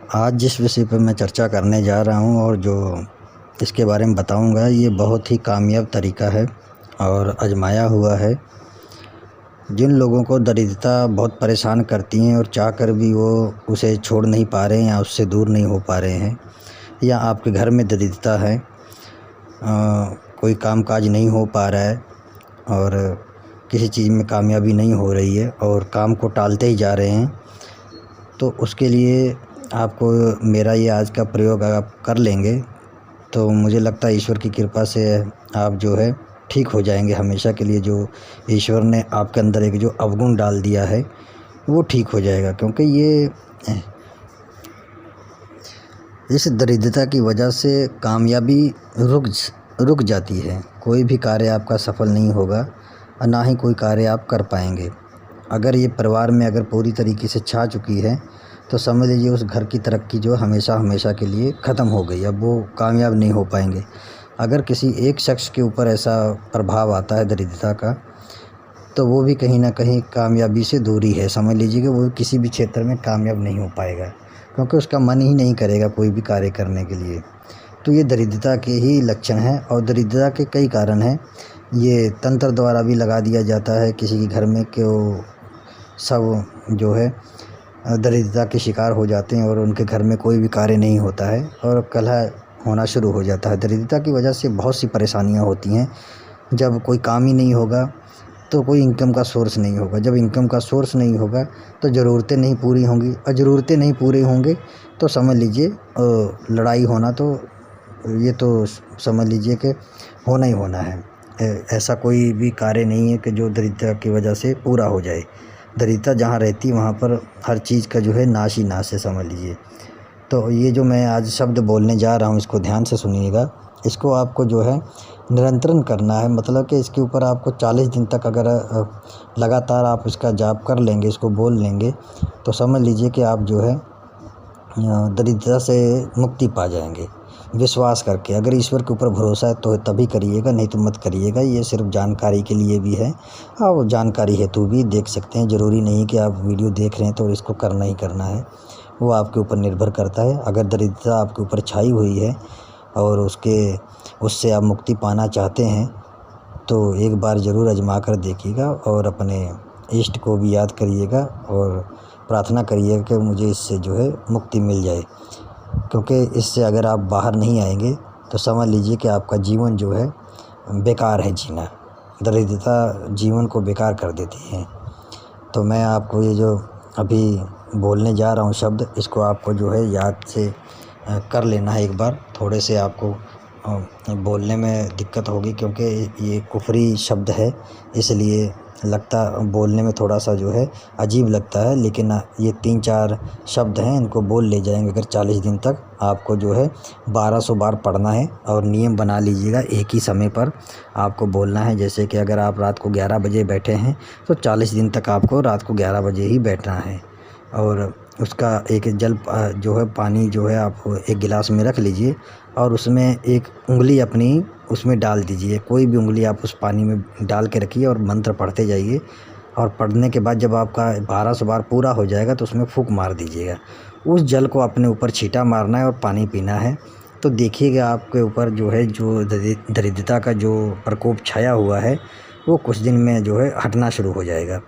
आज जिस विषय पर मैं चर्चा करने जा रहा हूँ और जो इसके बारे में बताऊँगा, ये बहुत ही कामयाब तरीका है और आजमाया हुआ है। जिन लोगों को दरिद्रता बहुत परेशान करती है और चाहकर भी वो उसे छोड़ नहीं पा रहे हैं या उससे दूर नहीं हो पा रहे हैं, या आपके घर में दरिद्रता है, कोई कामकाज नहीं हो पा रहा है और किसी चीज़ में कामयाबी नहीं हो रही है और काम को टालते ही जा रहे हैं, तो उसके लिए आपको मेरा ये आज का प्रयोग आप कर लेंगे तो मुझे लगता है ईश्वर की कृपा से आप जो है ठीक हो जाएंगे हमेशा के लिए। जो ईश्वर ने आपके अंदर एक जो अवगुण डाल दिया है वो ठीक हो जाएगा, क्योंकि ये इस दरिद्रता की वजह से कामयाबी रुक जाती है। कोई भी कार्य आपका सफल नहीं होगा और ना ही कोई कार्य आप कर पाएंगे। अगर ये परिवार में अगर पूरी तरीके से छा चुकी है तो समझ लीजिए उस घर की तरक्की जो हमेशा के लिए ख़त्म हो गई। अब वो कामयाब नहीं हो पाएंगे। अगर किसी एक शख्स के ऊपर ऐसा प्रभाव आता है दरिद्रता का, तो वो भी कहीं ना कहीं कामयाबी से दूरी है। समझ लीजिए कि वो किसी भी क्षेत्र में कामयाब नहीं हो पाएगा, क्योंकि उसका मन ही नहीं करेगा कोई भी कार्य करने के लिए। तो ये दरिद्रता के ही लक्षण हैं और दरिद्रता के कई कारण हैं। ये तंत्र द्वारा भी लगा दिया जाता है किसी के घर में कि वो सब जो है दरिद्रता के शिकार हो जाते हैं और उनके घर में कोई भी कार्य नहीं होता है और कलह होना शुरू हो जाता है। दरिद्रता की वजह से बहुत सी परेशानियां होती हैं। जब कोई काम ही नहीं होगा तो कोई इनकम का सोर्स नहीं होगा। जब इनकम का सोर्स नहीं होगा तो ज़रूरतें नहीं पूरी होंगी और ज़रूरतें नहीं पूरी होंगे तो समझ लीजिए लड़ाई होना तो ये तो समझ लीजिए कि होना ही होना है। ऐसा कोई भी कार्य नहीं है कि जो दरिद्रता की वजह से पूरा हो जाए। दरिद्रता जहाँ रहती है वहाँ पर हर चीज़ का जो है नाश ही नाश है, समझ लीजिए। तो ये जो मैं आज शब्द बोलने जा रहा हूँ इसको ध्यान से सुनिएगा। इसको आपको जो है निरंतरण करना है, मतलब कि इसके ऊपर आपको 40 दिन तक अगर लगातार आप इसका जाप कर लेंगे, इसको बोल लेंगे, तो समझ लीजिए कि आप जो है दरिद्रता से मुक्ति पा जाएंगे विश्वास करके। अगर ईश्वर के ऊपर भरोसा है तो तभी करिएगा, नहीं तो मत करिएगा। ये सिर्फ जानकारी के लिए भी है और जानकारी हेतु भी देख सकते हैं। ज़रूरी नहीं कि आप वीडियो देख रहे हैं तो इसको करना ही करना है, वो आपके ऊपर निर्भर करता है। अगर दरिद्रता आपके ऊपर छाई हुई है और उससे आप मुक्ति पाना चाहते हैं तो एक बार ज़रूर आजमा कर देखिएगा और अपने इष्ट को भी याद करिएगा और प्रार्थना करिएगा कि मुझे इससे जो है मुक्ति मिल जाए, क्योंकि इससे अगर आप बाहर नहीं आएंगे तो समझ लीजिए कि आपका जीवन जो है बेकार है जीना। दरिद्रता जीवन को बेकार कर देती है। तो मैं आपको ये जो अभी बोलने जा रहा हूँ शब्द, इसको आपको जो है याद से कर लेना है एक बार। थोड़े से आपको बोलने में दिक्कत होगी क्योंकि ये कुफरी शब्द है, इसलिए बोलने में थोड़ा सा जो है अजीब लगता है। लेकिन ये 3-4 शब्द हैं, इनको बोल ले जाएंगे अगर 40 दिन तक। आपको जो है 1200 बार पढ़ना है और नियम बना लीजिएगा, एक ही समय पर आपको बोलना है। जैसे कि अगर आप रात को 11 बजे बैठे हैं तो 40 दिन तक आपको रात को 11 बजे ही बैठना है। और उसका एक जो है पानी जो है आप एक गिलास में रख लीजिए और उसमें एक उंगली अपनी उसमें डाल दीजिए। कोई भी उंगली आप उस पानी में डाल के रखिए और मंत्र पढ़ते जाइए। और पढ़ने के बाद जब आपका 1200 बार पूरा हो जाएगा तो उसमें फूंक मार दीजिएगा। उस जल को अपने ऊपर छींटा मारना है और पानी पीना है। तो देखिएगा आपके ऊपर जो है जो दरिद्रता का जो प्रकोप छाया हुआ है वो कुछ दिन में जो है हटना शुरू हो जाएगा।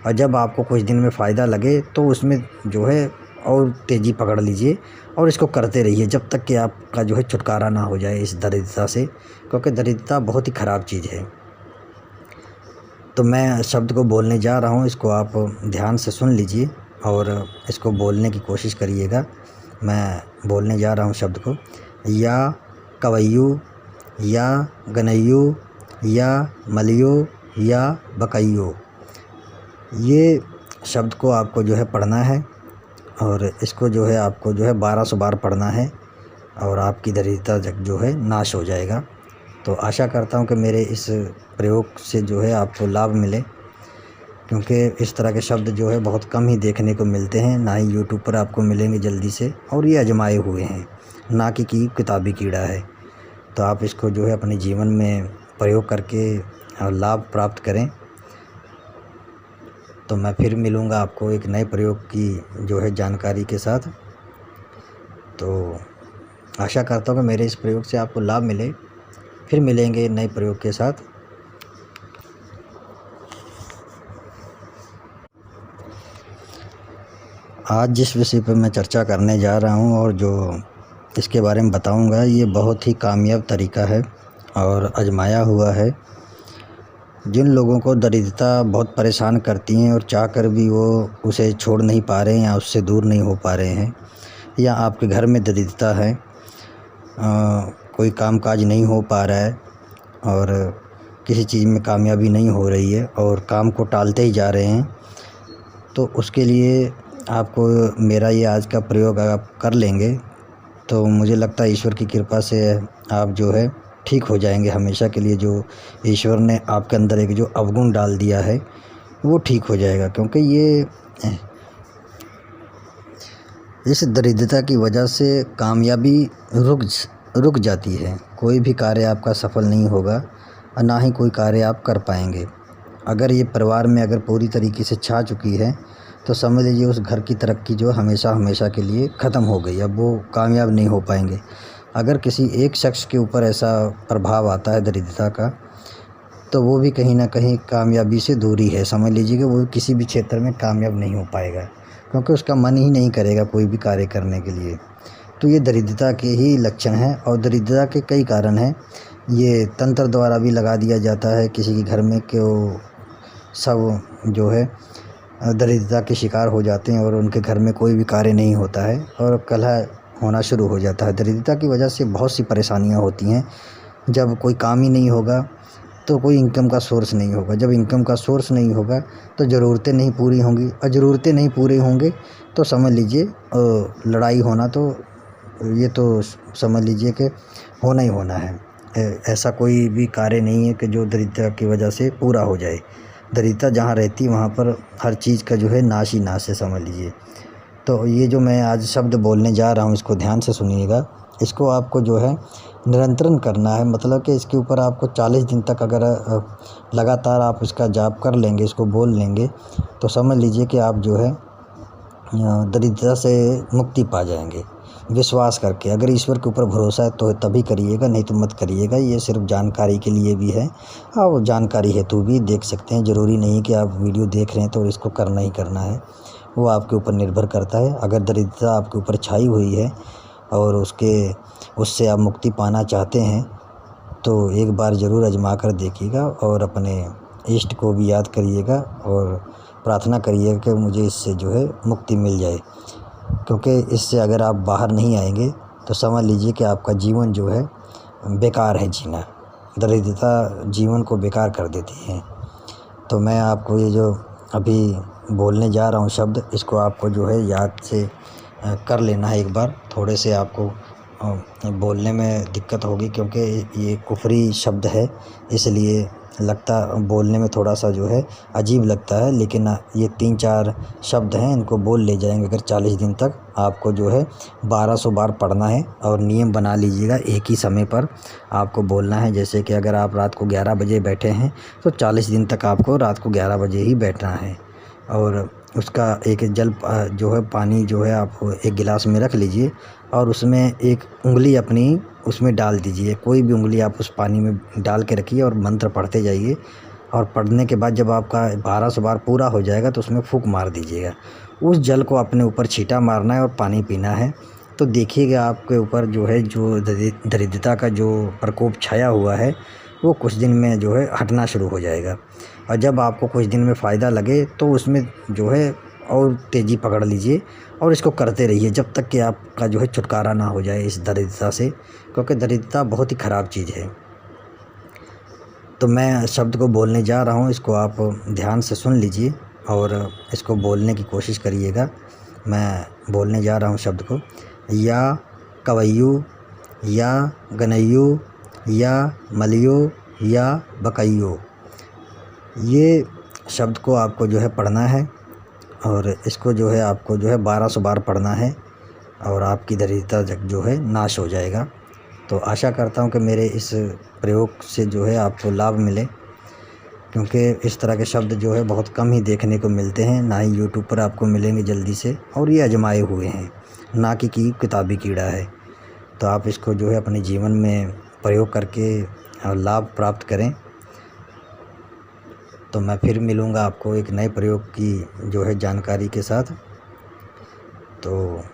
और जब आपको कुछ दिन में फ़ायदा लगे तो उसमें जो है और तेज़ी पकड़ लीजिए और इसको करते रहिए जब तक कि आपका जो है छुटकारा ना हो जाए इस दरिद्रता से, क्योंकि दरिद्रता बहुत ही ख़राब चीज़ है। तो मैं शब्द को बोलने जा रहा हूँ, इसको आप ध्यान से सुन लीजिए और इसको बोलने की कोशिश करिएगा। मैं बोलने जा रहा हूँ शब्द को। या कवैयू, या गनैयू, या मलियो, या बकैयो। ये शब्द को आपको जो है पढ़ना है और इसको जो है आपको जो है 1200 बार पढ़ना है और आपकी दरिद्रता जो है नाश हो जाएगा। तो आशा करता हूँ कि मेरे इस प्रयोग से जो है आपको लाभ मिले, क्योंकि इस तरह के शब्द जो है बहुत कम ही देखने को मिलते हैं, ना ही यूट्यूब पर आपको मिलेंगे जल्दी से, और ये आजमाए हुए हैं, ना कि किताबी कीड़ा है। तो आप इसको जो है अपने जीवन में प्रयोग करके लाभ प्राप्त करें। तो मैं फिर मिलूँगा आपको एक नए प्रयोग की जो है जानकारी के साथ। तो आशा करता हूँ कि मेरे इस प्रयोग से आपको लाभ मिले। फिर मिलेंगे नए प्रयोग के साथ। आज जिस विषय पर मैं चर्चा करने जा रहा हूँ और जो इसके बारे में बताऊँगा, ये बहुत ही कामयाब तरीका है और आजमाया हुआ है। जिन लोगों को दरिद्रता बहुत परेशान करती हैं और चाहकर भी वो उसे छोड़ नहीं पा रहे हैं या उससे दूर नहीं हो पा रहे हैं, या आपके घर में दरिद्रता है, कोई कामकाज नहीं हो पा रहा है और किसी चीज़ में कामयाबी नहीं हो रही है और काम को टालते ही जा रहे हैं, तो उसके लिए आपको मेरा ये आज का प्रयोग आप कर लेंगे तो मुझे लगता है ईश्वर की कृपा से आप जो है ठीक हो जाएंगे हमेशा के लिए। जो ईश्वर ने आपके अंदर एक जो अवगुण डाल दिया है वो ठीक हो जाएगा, क्योंकि ये इस दरिद्रता की वजह से कामयाबी रुक जाती है। कोई भी कार्य आपका सफल नहीं होगा और ना ही कोई कार्य आप कर पाएंगे। अगर ये परिवार में अगर पूरी तरीके से छा चुकी है तो समझ लीजिए उस घर की तरक्की जो हमेशा के लिए ख़त्म हो गई। अब वो कामयाब नहीं हो पाएंगे। अगर किसी एक शख्स के ऊपर ऐसा प्रभाव आता है दरिद्रता का, तो वो भी कहीं ना कहीं कामयाबी से दूरी है। समझ लीजिए कि वो किसी भी क्षेत्र में कामयाब नहीं हो पाएगा, क्योंकि उसका मन ही नहीं करेगा कोई भी कार्य करने के लिए। तो ये दरिद्रता के ही लक्षण हैं और दरिद्रता के कई कारण हैं। ये तंत्र द्वारा भी लगा दिया जाता है किसी के घर में कि वो सब जो है दरिद्रता के शिकार हो जाते हैं और उनके घर में कोई भी कार्य नहीं होता है और कलह होना शुरू हो जाता है। दरिद्रता की वजह से बहुत सी परेशानियां होती हैं। जब कोई काम ही नहीं होगा तो कोई इनकम का सोर्स नहीं होगा। जब इनकम का सोर्स नहीं होगा तो ज़रूरतें नहीं पूरी होंगी और ज़रूरतें नहीं पूरी होंगे तो समझ लीजिए लड़ाई होना तो ये तो समझ लीजिए कि होना ही होना है। ऐसा कोई भी कार्य नहीं है कि जो दरिद्रता की वजह से पूरा हो जाए। दरिद्रता जहाँ रहती है वहाँ पर हर चीज़ का जो है नाश ही नाश है, समझ लीजिए। तो ये जो मैं आज शब्द बोलने जा रहा हूँ इसको ध्यान से सुनिएगा। इसको आपको जो है निरंतरण करना है, मतलब कि इसके ऊपर आपको 40 दिन तक अगर लगातार आप इसका जाप कर लेंगे, इसको बोल लेंगे, तो समझ लीजिए कि आप जो है दरिद्रता से मुक्ति पा जाएंगे विश्वास करके। अगर ईश्वर के ऊपर भरोसा है तो तभी करिएगा, नहीं तो मत करिएगा। ये सिर्फ जानकारी के लिए भी है, आप जानकारी हेतु भी देख सकते हैं। ज़रूरी नहीं कि आप वीडियो देख रहे हैं तो इसको करना ही करना है, वो आपके ऊपर निर्भर करता है। अगर दरिद्रता आपके ऊपर छाई हुई है और उससे आप मुक्ति पाना चाहते हैं तो एक बार ज़रूर आजमा कर देखिएगा और अपने इष्ट को भी याद करिएगा और प्रार्थना करिएगा कि मुझे इससे जो है मुक्ति मिल जाए। क्योंकि इससे अगर आप बाहर नहीं आएंगे तो समझ लीजिए कि आपका जीवन जो है बेकार है जीना। दरिद्रता जीवन को बेकार कर देती है। तो मैं आपको ये जो अभी बोलने जा रहा हूँ शब्द, इसको आपको जो है याद से कर लेना है एक बार। थोड़े से आपको बोलने में दिक्कत होगी क्योंकि ये कुफरी शब्द है, इसलिए बोलने में थोड़ा सा जो है अजीब लगता है। लेकिन ये 3-4 शब्द हैं, इनको बोल ले जाएंगे अगर 40 दिन तक। आपको जो है 1200 बार पढ़ना है और नियम बना लीजिएगा, एक ही समय पर आपको बोलना है। जैसे कि अगर आप रात को 11 बजे बैठे हैं तो 40 दिन तक आपको रात को 11 बजे ही बैठना है। और उसका एक जल जो है पानी जो है आप एक गिलास में रख लीजिए और उसमें एक उंगली अपनी उसमें डाल दीजिए। कोई भी उंगली आप उस पानी में डाल के रखिए और मंत्र पढ़ते जाइए। और पढ़ने के बाद जब आपका 1200 बार पूरा हो जाएगा तो उसमें फूंक मार दीजिएगा। उस जल को अपने ऊपर छींटा मारना है और पानी पीना है। तो देखिएगा आपके ऊपर जो है जो दरिद्रता का जो प्रकोप छाया हुआ है वो कुछ दिन में जो है हटना शुरू हो जाएगा। और जब आपको कुछ दिन में फ़ायदा लगे तो उसमें जो है और तेज़ी पकड़ लीजिए और इसको करते रहिए जब तक कि आपका जो है छुटकारा ना हो जाए इस दरिद्रता से, क्योंकि दरिद्रता बहुत ही ख़राब चीज़ है। तो मैं शब्द को बोलने जा रहा हूँ, इसको आप ध्यान से सुन लीजिए और इसको बोलने की कोशिश करिएगा। मैं बोलने जा रहा हूँ शब्द को। या कवैयू, या गनैयू, या मलियो, या बकैयो। ये शब्द को आपको जो है पढ़ना है और इसको जो है आपको जो है 1200 बार पढ़ना है और आपकी दरिद्रता जो है नाश हो जाएगा। तो आशा करता हूँ कि मेरे इस प्रयोग से जो है आपको लाभ मिले। क्योंकि इस तरह के शब्द जो है बहुत कम ही देखने को मिलते हैं, ना ही यूट्यूब पर आपको मिलेंगे जल्दी से, और ये आजमाए हुए हैं, ना कि किताबी कीड़ा है। तो आप इसको जो है अपने जीवन में प्रयोग करके लाभ प्राप्त करें। तो मैं फिर मिलूँगा आपको एक नए प्रयोग की जो है जानकारी के साथ। तो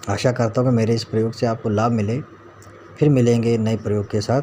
आशा करता हूँ कि मेरे इस प्रयोग से आपको लाभ मिले। फिर मिलेंगे नए प्रयोग के साथ।